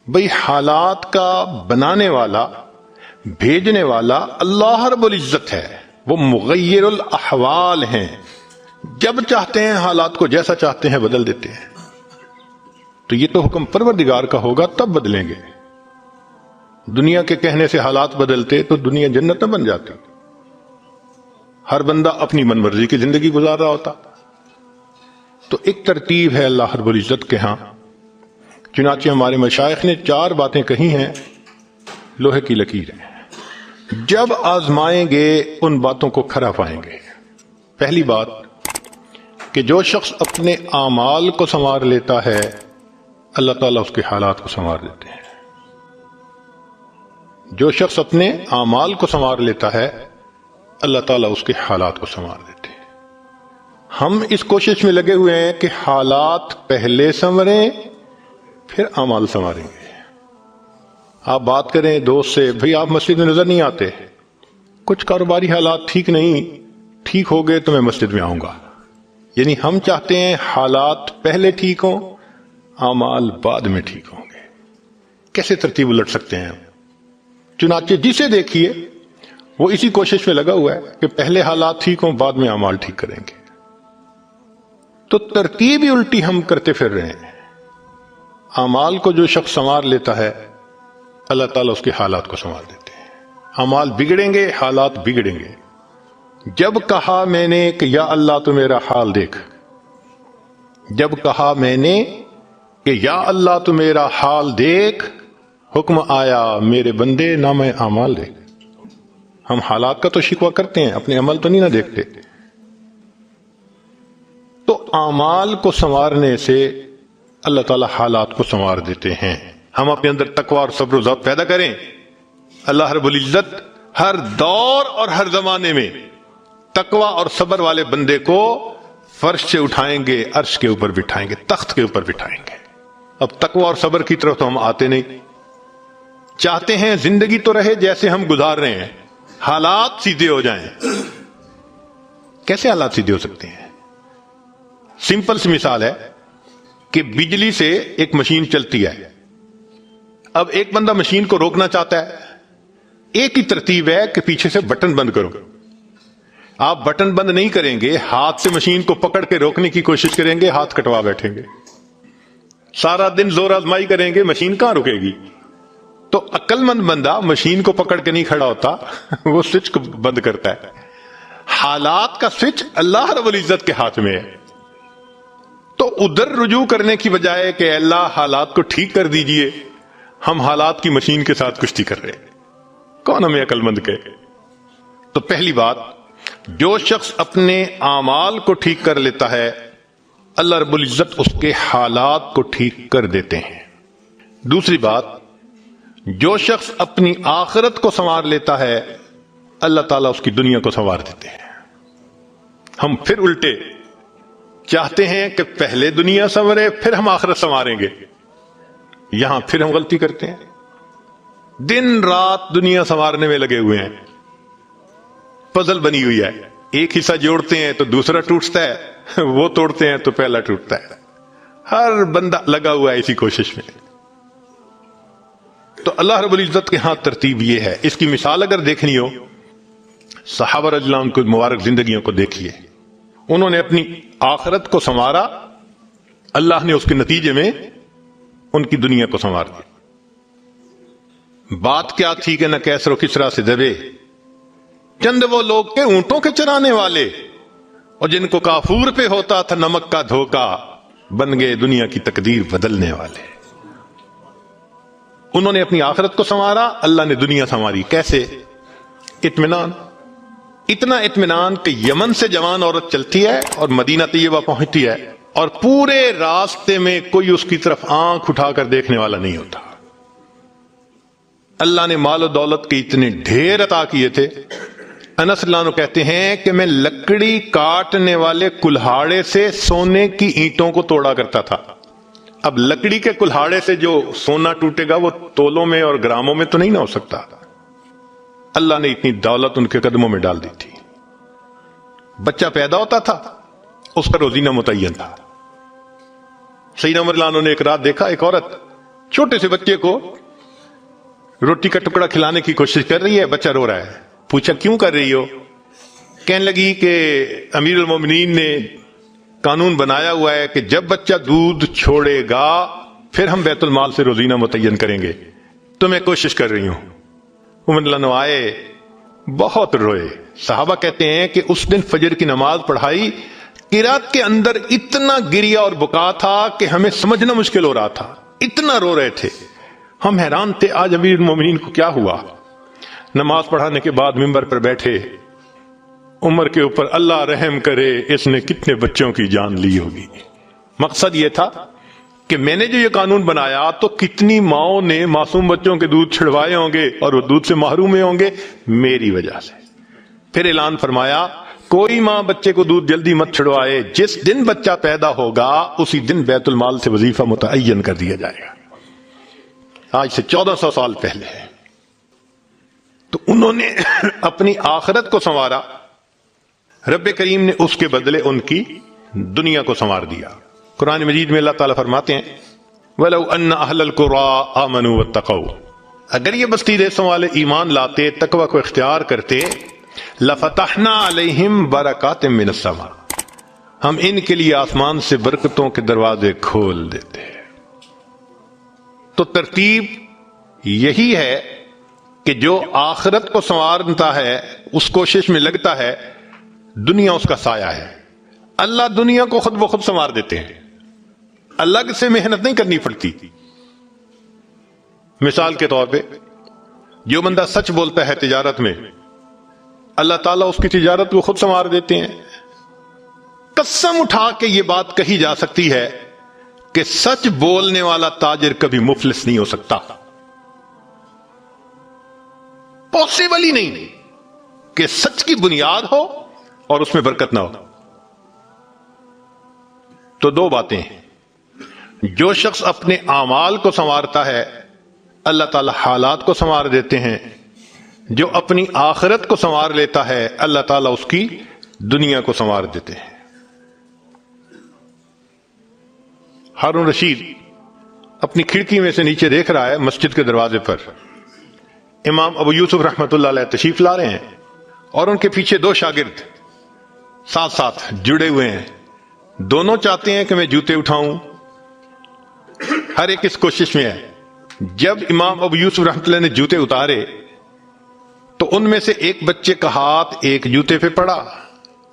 بھئی حالات کا بنانے والا، بھیجنے والا اللہ رب العزت ہے، وہ مغیر الاحوال ہیں، جب چاہتے ہیں حالات کو جیسا چاہتے ہیں بدل دیتے ہیں۔ تو یہ تو حکم پروردگار کا ہوگا تب بدلیں گے۔ دنیا کے کہنے سے حالات بدلتے تو دنیا جنت نہ بن جاتی، ہر بندہ اپنی من مرضی کی زندگی گزار رہا ہوتا۔ تو ایک ترتیب ہے اللہ رب العزت کے ہاں، چنانچہ ہمارے مشائخ نے 4 باتیں کہی ہیں، لوہے کی لکیر ہیں، جب آزمائیں گے ان باتوں کو کھرا پائیں گے۔ پہلی بات کہ جو شخص اپنے اعمال کو سنوار لیتا ہے اللہ تعالیٰ اس کے حالات کو سنوار دیتے ہیں۔ جو شخص اپنے اعمال کو سنوار لیتا ہے اللہ تعالیٰ اس کے حالات کو سنوار دیتے ہیں۔ ہم اس کوشش میں لگے ہوئے ہیں کہ حالات پہلے سنوریں پھر اعمال سنواریں گے۔ آپ بات کریں دوست سے، بھئی آپ مسجد میں نظر نہیں آتے، کچھ کاروباری حالات ٹھیک نہیں، ٹھیک ہو گئے تو میں مسجد میں آؤں گا۔ یعنی ہم چاہتے ہیں حالات پہلے ٹھیک ہوں، اعمال بعد میں ٹھیک ہوں گے۔ کیسے ترتیب الٹ سکتے ہیں ہم؟ چنانچہ جسے دیکھیے وہ اسی کوشش میں لگا ہوا ہے کہ پہلے حالات ٹھیک ہوں بعد میں اعمال ٹھیک کریں گے۔ تو ترتیب ہی الٹی ہم کرتے پھر رہے ہیں۔ اعمال کو جو شخص سنوار لیتا ہے اللہ تعالیٰ اس کے حالات کو سنوار دیتے ہیں۔ اعمال بگڑیں گے، حالات بگڑیں گے۔ جب کہا میں نے کہ یا اللہ تو میرا حال دیکھ، جب کہا میں نے کہ یا اللہ تو میرا حال دیکھ، حکم آیا میرے بندے نام اعمال دیکھ۔ ہم حالات کا تو شکوہ کرتے ہیں، اپنے عمل تو نہیں نہ دیکھتے۔ تو اعمال کو سنوارنے سے اللہ تعالیٰ حالات کو سنوار دیتے ہیں۔ ہم اپنے اندر تقوی اور صبر و ضبط پیدا کریں، اللہ رب العزت ہر دور اور ہر زمانے میں تقوی اور صبر والے بندے کو فرش سے اٹھائیں گے، عرش کے اوپر بٹھائیں گے، تخت کے اوپر بٹھائیں گے۔ اب تقوی اور صبر کی طرف تو ہم آتے نہیں، چاہتے ہیں زندگی تو رہے جیسے ہم گزار رہے ہیں، حالات سیدھے ہو جائیں۔ کیسے حالات سیدھے ہو سکتے ہیں؟ سمپل سی مثال ہے کہ بجلی سے ایک مشین چلتی ہے، اب ایک بندہ مشین کو روکنا چاہتا ہے، ایک ہی ترتیب ہے کہ پیچھے سے بٹن بند کرو۔ آپ بٹن بند نہیں کریں گے، ہاتھ سے مشین کو پکڑ کے روکنے کی کوشش کریں گے، ہاتھ کٹوا بیٹھیں گے، سارا دن زور آزمائی کریں گے، مشین کہاں رکے گی؟ تو عقل مند بندہ مشین کو پکڑ کے نہیں کھڑا ہوتا، وہ سوئچ کو بند کرتا ہے۔ حالات کا سوئچ اللہ رب العزت کے ہاتھ میں ہے۔ تو ادھر رجوع کرنے کی بجائے کہ اللہ حالات کو ٹھیک کر دیجئے، ہم حالات کی مشین کے ساتھ کشتی کر رہے ہیں۔ کون ہمیں عقل مند کہے؟ تو پہلی بات، جو شخص اپنے اعمال کو ٹھیک کر لیتا ہے اللہ رب العزت اس کے حالات کو ٹھیک کر دیتے ہیں۔ دوسری بات، جو شخص اپنی آخرت کو سنوار لیتا ہے اللہ تعالیٰ اس کی دنیا کو سنوار دیتے ہیں۔ ہم پھر الٹے چاہتے ہیں کہ پہلے دنیا سنورے پھر ہم آخرت سنواریں گے، یہاں پھر ہم غلطی کرتے ہیں، دن رات دنیا سنوارنے میں لگے ہوئے ہیں، پزل بنی ہوئی ہے، ایک حصہ جوڑتے ہیں تو دوسرا ٹوٹتا ہے، وہ توڑتے ہیں تو پہلا ٹوٹتا ہے، ہر بندہ لگا ہوا ہے اسی کوشش میں۔ تو اللہ رب العزت کے ہاں ترتیب یہ ہے۔ اس کی مثال اگر دیکھنی ہو، صحابہ رضی اللہ عنہ کی مبارک زندگیوں کو دیکھیے، انہوں نے اپنی آخرت کو سنوارا، اللہ نے اس کے نتیجے میں ان کی دنیا کو سنوار دیا۔ بات کیا تھی کہ نہ کیسر و کسرا سے دبے چند وہ لوگ کے اونٹوں کے چرانے والے، اور جن کو کافور پہ ہوتا تھا نمک کا دھوکا، بن گئے دنیا کی تقدیر بدلنے والے۔ انہوں نے اپنی آخرت کو سنوارا، اللہ نے دنیا سنواری۔ کیسے؟ اطمینان، اتنا اطمینان کہ یمن سے جوان عورت چلتی ہے اور مدینہ طیبہ پہنچتی ہے اور پورے راستے میں کوئی اس کی طرف آنکھ اٹھا کر دیکھنے والا نہیں ہوتا۔ اللہ نے مال و دولت کے اتنے ڈھیر عطا کیے تھے، انس اللہ عنہ کہتے ہیں کہ میں لکڑی کاٹنے والے کلہاڑے سے سونے کی اینٹوں کو توڑا کرتا تھا۔ اب لکڑی کے کلہاڑے سے جو سونا ٹوٹے گا وہ تولوں میں اور گراموں میں تو نہیں نہ ہو سکتا۔ اللہ نے اتنی دولت ان کے قدموں میں ڈال دی تھی۔ بچہ پیدا ہوتا تھا، اس کا روزینہ متعین تھا۔ سیدنا عمر اللہ عنہ نے ایک رات دیکھا، ایک عورت چھوٹے سے بچے کو روٹی کا ٹکڑا کھلانے کی کوشش کر رہی ہے، بچہ رو رہا ہے. پوچھا کیوں کر رہی ہو؟ کہنے لگی کہ امیر المومنین نے قانون بنایا ہوا ہے کہ جب بچہ دودھ چھوڑے گا پھر ہم بیت المال سے روزینہ متعین کریں گے، تو میں کوشش کر رہی ہوں. عمر رضی اللہ عنہ آئے، بہت روئے. صحابہ کہتے ہیں کہ اس دن فجر کی نماز پڑھائی، قرات کے اندر اتنا گریا اور بکا تھا کہ ہمیں سمجھنا مشکل ہو رہا تھا، اتنا رو رہے تھے. ہم حیران تھے آج امیر المومنین کو کیا ہوا. نماز پڑھانے کے بعد ممبر پر بیٹھے، عمر کے اوپر اللہ رحم کرے اس نے کتنے بچوں کی جان لی ہوگی. مقصد یہ تھا کہ میں نے جو یہ قانون بنایا تو کتنی ماؤں نے معصوم بچوں کے دودھ چھڑوائے ہوں گے اور وہ دودھ سے محروم ہوں گے میری وجہ سے. پھر اعلان فرمایا کوئی ماں بچے کو دودھ جلدی مت چھڑوائے، جس دن بچہ پیدا ہوگا اسی دن بیت المال سے وظیفہ متعین کر دیا جائے گا. آج سے 1400 سال پہلے ہے. تو انہوں نے اپنی آخرت کو سنوارا، رب کریم نے اس کے بدلے ان کی دنیا کو سنوار دیا. قرآن مجید میں اللہ تعالیٰ فرماتے ہیں وَلَوْ أَنَّ أَهْلَ الْقُرَىٰ آمَنُوا وَاتَّقَوْا، اگر یہ بستی دیسوں والے ایمان لاتے، تقوی کو اختیار کرتے، لَفَتَحْنَا عَلَيْهِمْ بَرَكَاتٍ مِّنَ السَّمَاءِ، ہم ان کے لیے آسمان سے برکتوں کے دروازے کھول دیتے. تو ترتیب یہی ہے کہ جو آخرت کو سنوارتا ہے اس کوشش میں لگتا ہے، دنیا اس کا سایہ ہے. اللہ دنیا کو خود بخود سنوار دیتے ہیں، الگ سے محنت نہیں کرنی پڑتی. مثال کے طور پہ جو بندہ سچ بولتا ہے تجارت میں، اللہ تعالیٰ اس کی تجارت کو خود سنوار دیتے ہیں. قسم اٹھا کے یہ بات کہی جا سکتی ہے کہ سچ بولنے والا تاجر کبھی مفلس نہیں ہو سکتا. پاسبل ہی نہیں کہ سچ کی بنیاد ہو اور اس میں برکت نہ ہو. تو دو باتیں ہیں، جو شخص اپنے اعمال کو سنوارتا ہے اللہ تعالی حالات کو سنوار دیتے ہیں، جو اپنی آخرت کو سنوار لیتا ہے اللہ تعالیٰ اس کی دنیا کو سنوار دیتے ہیں. ہارون رشید اپنی کھڑکی میں سے نیچے دیکھ رہا ہے، مسجد کے دروازے پر امام ابو یوسف رحمت اللہ علیہ تشریف لا رہے ہیں اور ان کے پیچھے دو شاگرد ساتھ ساتھ جڑے ہوئے ہیں. دونوں چاہتے ہیں کہ میں جوتے اٹھاؤں، ہر ایک اس کوشش میں ہے. جب امام ابو یوسف رحمت اللہ نے جوتے اتارے تو ان میں سے ایک بچے کا ہاتھ ایک جوتے پہ پڑا،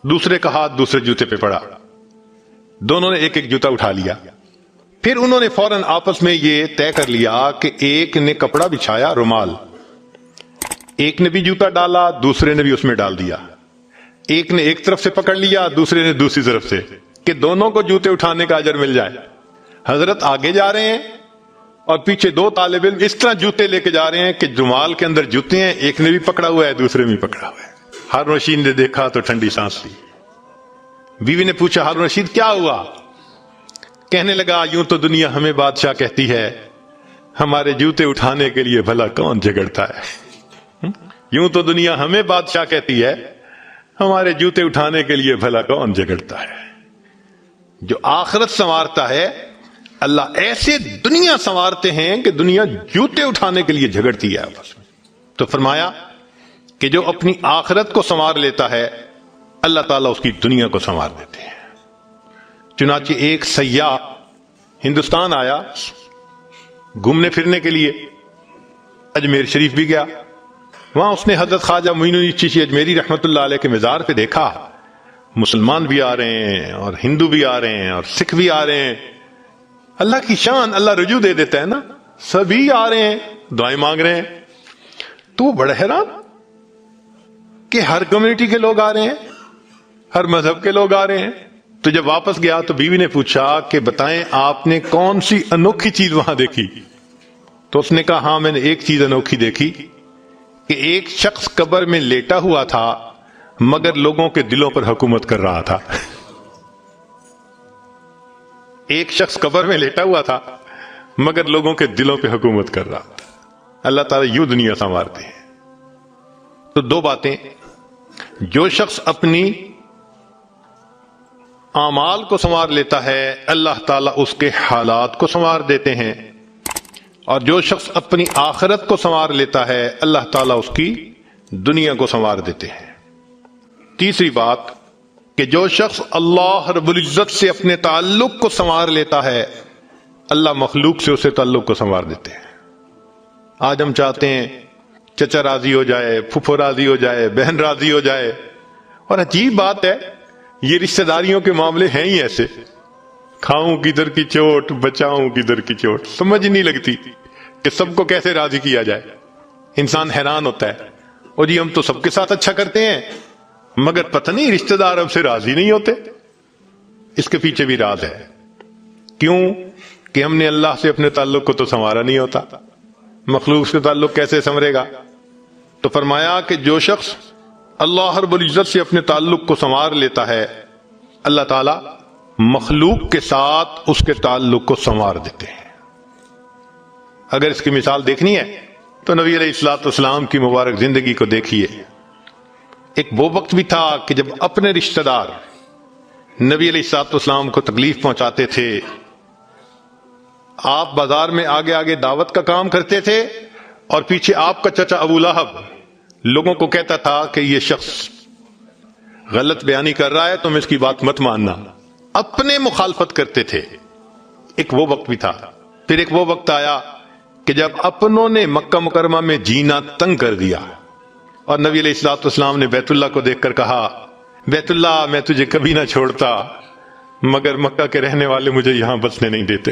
دوسرے کا ہاتھ دوسرے جوتے پہ پڑا. دونوں نے ایک ایک جوتا اٹھا لیا. پھر انہوں نے فوراً آپس میں یہ طے کر لیا کہ ایک نے کپڑا بچھایا رومال، ایک نے بھی جوتا ڈالا دوسرے نے بھی اس میں ڈال دیا. ایک نے ایک طرف سے پکڑ لیا دوسرے نے دوسری طرف سے، کہ دونوں کو جوتے اٹھانے کا اجر مل جائے. حضرت آگے جا رہے ہیں اور پیچھے دو طالب علم اس طرح جوتے لے کے جا رہے ہیں کہ رومال کے اندر جوتے ہیں، ایک نے بھی پکڑا ہوا ہے دوسرے میں بھی پکڑا ہوا ہے. ہارون رشید نے دیکھا تو ٹھنڈی سانس لی. بیوی نے پوچھا ہارون رشید کیا ہوا؟ کہنے لگا یوں تو دنیا ہمیں بادشاہ کہتی ہے، ہمارے جوتے اٹھانے کے لیے بھلا کون جھگڑتا ہے. یوں تو دنیا ہمیں بادشاہ کہتی ہے، ہمارے جوتے اٹھانے کے لیے بھلا کون جھگڑتا ہے. جو آخرت سنوارتا ہے اللہ ایسے دنیا سنوارتے ہیں کہ دنیا جوتے اٹھانے کے لیے جھگڑتی ہے آپس میں. تو فرمایا کہ جو اپنی آخرت کو سنوار لیتا ہے اللہ تعالیٰ اس کی دنیا کو سنوار دیتے ہیں. چنانچہ ایک سیاح ہندوستان آیا گھومنے پھرنے کے لیے، اجمیر شریف بھی گیا. وہاں اس نے حضرت خواجہ معین الدین چشتی اجمیری رحمت اللہ علیہ کے مزار پہ دیکھا مسلمان بھی آ رہے ہیں اور ہندو بھی آ رہے ہیں اور سکھ بھی آ رہے ہیں. اللہ کی شان، اللہ رجوع دے دیتا ہے نا، سبھی آ رہے ہیں دعائیں مانگ رہے ہیں. تو وہ بڑا حیران کہ ہر کمیونٹی کے لوگ آ رہے ہیں، ہر مذہب کے لوگ آ رہے ہیں. تو جب واپس گیا تو بیوی نے پوچھا کہ بتائیں آپ نے کون سی انوکھی چیز وہاں دیکھی؟ تو اس نے کہا ہاں میں نے ایک چیز انوکھی دیکھی کہ ایک شخص قبر میں لیٹا ہوا تھا مگر لوگوں کے دلوں پر حکومت کر رہا تھا. ایک شخص قبر میں لیٹا ہوا تھا مگر لوگوں کے دلوں پہ حکومت کر رہا تھا. اللہ تعالیٰ یوں دنیا سنوارتے ہیں. تو دو باتیں، جو شخص اپنی اعمال کو سنوار لیتا ہے اللہ تعالیٰ اس کے حالات کو سنوار دیتے ہیں. اور جو شخص اپنی آخرت کو سنوار لیتا ہے اللہ تعالیٰ اس کی دنیا کو سنوار دیتے ہیں۔ تیسری بات کہ جو شخص اللہ رب العزت سے اپنے تعلق کو سنوار لیتا ہے اللہ مخلوق سے اسے تعلق کو سنوار دیتے ہیں۔ آج ہم چاہتے ہیں چچا راضی ہو جائے، پھپھو راضی ہو جائے، بہن راضی ہو جائے، اور عجیب بات ہے یہ رشتہ داریوں کے معاملے ہیں ہی ایسے، کھاؤں کدھر کی چوٹ بچاؤں کدھر کی چوٹ، سمجھ نہیں لگتی کہ سب کو کیسے راضی کیا جائے۔ انسان حیران ہوتا ہے، اور جی ہم تو سب کے ساتھ اچھا کرتے ہیں مگر پتہ نہیں رشتہ دار ہم سے راضی نہیں ہوتے۔ اس کے پیچھے بھی راز ہے، کیوں کہ ہم نے اللہ سے اپنے تعلق کو تو سنوارا نہیں ہوتا، مخلوق سے تعلق کیسے سنورے گا؟ تو فرمایا کہ جو شخص اللہ رب العزت سے اپنے تعلق کو سنوار لیتا ہے اللہ تعالی مخلوق کے ساتھ اس کے تعلق کو سنوار دیتے ہیں۔ اگر اس کی مثال دیکھنی ہے تو نبی علیہ الصلوۃ والسلام کی مبارک زندگی کو دیکھیے۔ ایک وہ وقت بھی تھا کہ جب اپنے رشتہ دار نبی علیہ الصلوۃ والسلام کو تکلیف پہنچاتے تھے، آپ بازار میں آگے آگے دعوت کا کام کرتے تھے اور پیچھے آپ کا چچا ابو لہب لوگوں کو کہتا تھا کہ یہ شخص غلط بیانی کر رہا ہے، تم اس کی بات مت ماننا، اپنے مخالفت کرتے تھے۔ ایک وہ وقت بھی تھا، پھر ایک وہ وقت آیا کہ جب اپنوں نے مکہ مکرمہ میں جینا تنگ کر دیا اور نبی علیہ الصلوۃ والسلام نے بیت اللہ کو دیکھ کر کہا بیت اللہ میں تجھے کبھی نہ چھوڑتا مگر مکہ کے رہنے والے مجھے یہاں بسنے نہیں دیتے۔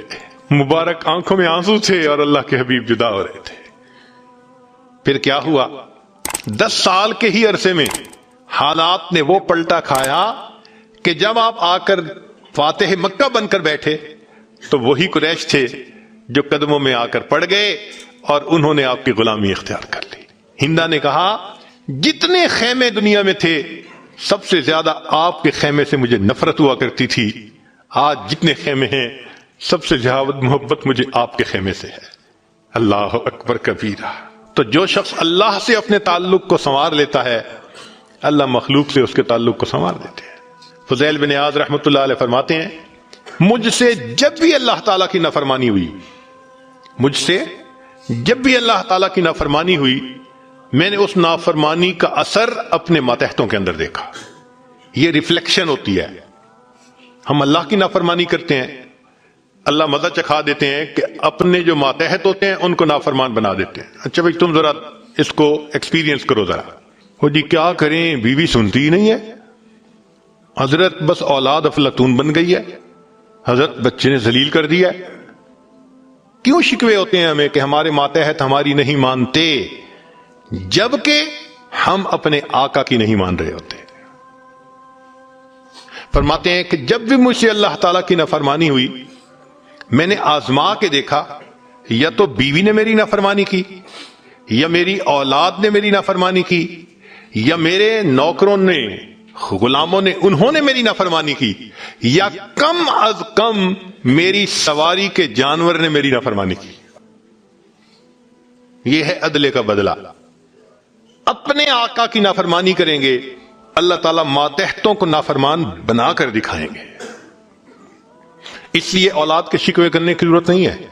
مبارک آنکھوں میں آنسو تھے اور اللہ کے حبیب جدا ہو رہے تھے۔ پھر کیا ہوا؟ 10 سال کے ہی عرصے میں حالات نے وہ پلٹا کھایا کہ جب آپ آ کر فاتح مکہ بن کر بیٹھے تو وہی قریش تھے جو قدموں میں آ کر پڑ گئے اور انہوں نے آپ کی غلامی اختیار کر لی۔ ہندا نے کہا جتنے خیمے دنیا میں تھے سب سے زیادہ آپ کے خیمے سے مجھے نفرت ہوا کرتی تھی، آج جتنے خیمے ہیں سب سے زیادہ محبت مجھے آپ کے خیمے سے ہے۔ اللہ اکبر کبیرہ۔ تو جو شخص اللہ سے اپنے تعلق کو سنوار لیتا ہے اللہ مخلوق سے اس کے تعلق کو سنوار دیتے ہیں۔ فضیل بن عیاض رحمۃ اللہ علیہ فرماتے ہیں مجھ سے جب بھی اللہ تعالیٰ کی نافرمانی ہوئی، مجھ سے جب بھی اللہ تعالیٰ کی نافرمانی ہوئی میں نے اس نافرمانی کا اثر اپنے ماتحتوں کے اندر دیکھا۔ یہ ریفلیکشن ہوتی ہے، ہم اللہ کی نافرمانی کرتے ہیں، اللہ مزہ چکھا دیتے ہیں کہ اپنے جو ماتحت ہوتے ہیں ان کو نافرمان بنا دیتے ہیں۔ اچھا بھائی تم ذرا اس کو ایکسپیرینس کرو ذرا۔ وہ جی کیا کریں، بیوی سنتی ہی نہیں ہے، حضرت بس اولاد افلاطون بن گئی ہے، حضرت بچے نے ذلیل کر دیا ہے۔ کیوں شکوے ہوتے ہیں ہمیں کہ ہمارے ماتحت ہماری نہیں مانتے جبکہ ہم اپنے آقا کی نہیں مان رہے ہوتے؟ فرماتے ہیں کہ جب بھی مجھ سے اللہ تعالیٰ کی نافرمانی ہوئی میں نے آزما کے دیکھا یا تو بیوی نے میری نافرمانی کی یا میری اولاد نے میری نافرمانی کی یا میرے نوکروں نے غلاموں نے انہوں نے میری نافرمانی کی یا کم از کم میری سواری کے جانور نے میری نافرمانی کی۔ یہ ہے عدل کا بدلہ۔ اپنے آقا کی نافرمانی کریں گے اللہ تعالیٰ ماتحتوں کو نافرمان بنا کر دکھائیں گے۔ اس لیے اولاد کے شکوے کرنے کی ضرورت نہیں ہے،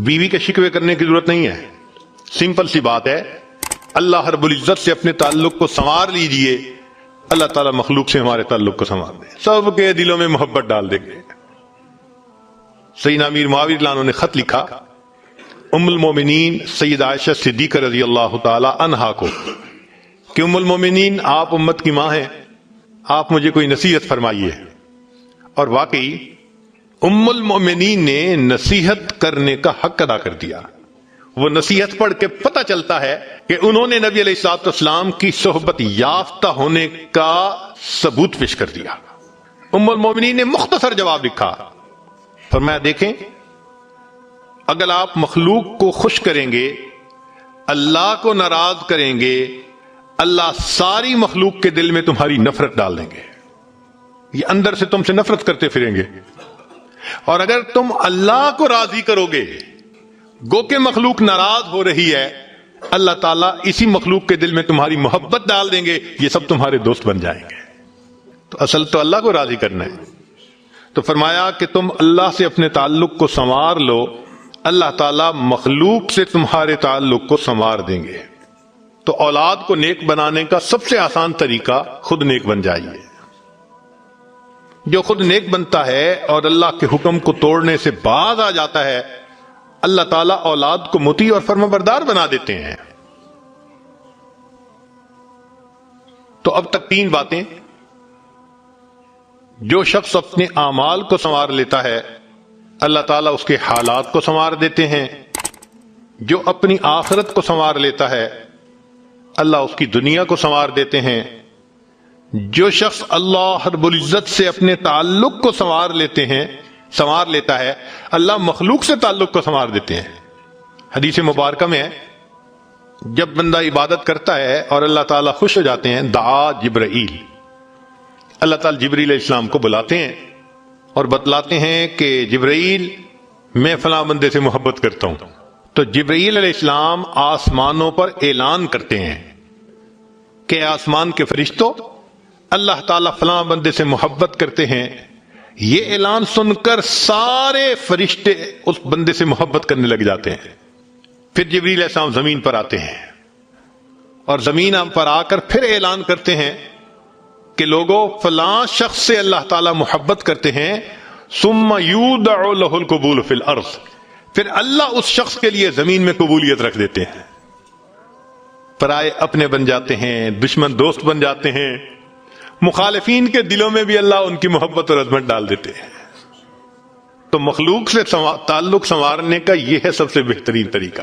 بیوی کے شکوے کرنے کی ضرورت نہیں ہے۔ سمپل سی بات ہے، اللہ رب العزت سے اپنے تعلق کو سنوار لیجئے، اللہ تعالیٰ مخلوق سے ہمارے تعلق کو سنوار دے، سب کے دلوں میں محبت ڈال دیں گے۔ سیدنا امیر معاویہ رضی اللہ عنہ نے خط لکھا ام المومنین سید عائشہ صدیقہ رضی اللہ تعالی عنہا کو کہ ام المومنین آپ امت کی ماں ہیں، آپ مجھے کوئی نصیحت فرمائیے۔ اور واقعی ام المومنین نے نصیحت کرنے کا حق ادا کر دیا۔ وہ نصیحت پڑھ کے پتہ چلتا ہے کہ انہوں نے نبی علیہ الصلوۃ والسلام کی صحبت یافتہ ہونے کا ثبوت پیش کر دیا۔ ام المومنین نے مختصر جواب لکھا، فرمایا دیکھیں اگر آپ مخلوق کو خوش کریں گے اللہ کو ناراض کریں گے اللہ ساری مخلوق کے دل میں تمہاری نفرت ڈال دیں گے، یہ اندر سے تم سے نفرت کرتے پھریں گے۔ اور اگر تم اللہ کو راضی کرو گے گو کہ مخلوق ناراض ہو رہی ہے اللہ تعالیٰ اسی مخلوق کے دل میں تمہاری محبت ڈال دیں گے، یہ سب تمہارے دوست بن جائیں گے۔ تو اصل تو اللہ کو راضی کرنا ہے۔ تو فرمایا کہ تم اللہ سے اپنے تعلق کو سنوار لو اللہ تعالیٰ مخلوق سے تمہارے تعلق کو سنوار دیں گے۔ تو اولاد کو نیک بنانے کا سب سے آسان طریقہ خود نیک بن جائیے۔ جو خود نیک بنتا ہے اور اللہ کے حکم کو توڑنے سے باز آ جاتا ہے، اللہ تعالیٰ اولاد کو مطیع اور فرمانبردار بنا دیتے ہیں۔ تو اب تک 3 باتیں۔ جو شخص اپنے اعمال کو سنوار لیتا ہے، اللہ تعالیٰ اس کے حالات کو سنوار دیتے ہیں۔ جو اپنی آخرت کو سنوار لیتا ہے، اللہ اس کی دنیا کو سنوار دیتے ہیں۔ جو شخص اللہ رب العزت سے اپنے تعلق کو سنوار لیتا ہے، اللہ مخلوق سے تعلق کو سنوار دیتے ہیں۔ حدیث مبارکہ میں ہے، جب بندہ عبادت کرتا ہے اور اللہ تعالیٰ خوش ہو جاتے ہیں، دعا جبرائیل، اللہ تعالیٰ جبریل علیہ السلام کو بلاتے ہیں اور بتلاتے ہیں کہ جبرائیل میں فلاں بندے سے محبت کرتا ہوں۔ تو جبرائیل علیہ السلام آسمانوں پر اعلان کرتے ہیں کہ آسمان کے فرشتوں، اللہ تعالیٰ فلاں بندے سے محبت کرتے ہیں۔ یہ اعلان سن کر سارے فرشتے اس بندے سے محبت کرنے لگ جاتے ہیں۔ پھر جبریل علیہ السلام زمین پر آتے ہیں اور زمین پر آ کر پھر اعلان کرتے ہیں کہ لوگوں، فلاں شخص سے اللہ تعالیٰ محبت کرتے ہیں، ثم یودع لہ القبول فی الارض، پھر اللہ اس شخص کے لیے زمین میں قبولیت رکھ دیتے ہیں۔ پرائے اپنے بن جاتے ہیں، دشمن دوست بن جاتے ہیں، مخالفین کے دلوں میں بھی اللہ ان کی محبت اور عظمت ڈال دیتے ہیں۔ تو مخلوق سے تعلق سنوارنے کا یہ ہے سب سے بہترین طریقہ۔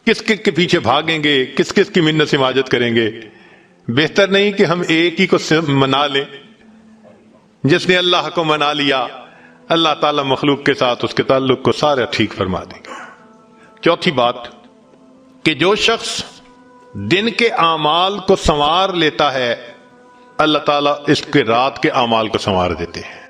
کس کس کے پیچھے بھاگیں گے، کس کس کی منت سماجت کریں گے؟ بہتر نہیں کہ ہم ایک ہی کو منا لیں۔ جس نے اللہ کو منا لیا، اللہ تعالیٰ مخلوق کے ساتھ اس کے تعلق کو سارا ٹھیک فرما دیں گے۔ چوتھی بات کہ جو شخص دن کے اعمال کو سنوار لیتا ہے، اللہ تعالیٰ اس کے رات کے اعمال کو سنوار دیتے ہیں۔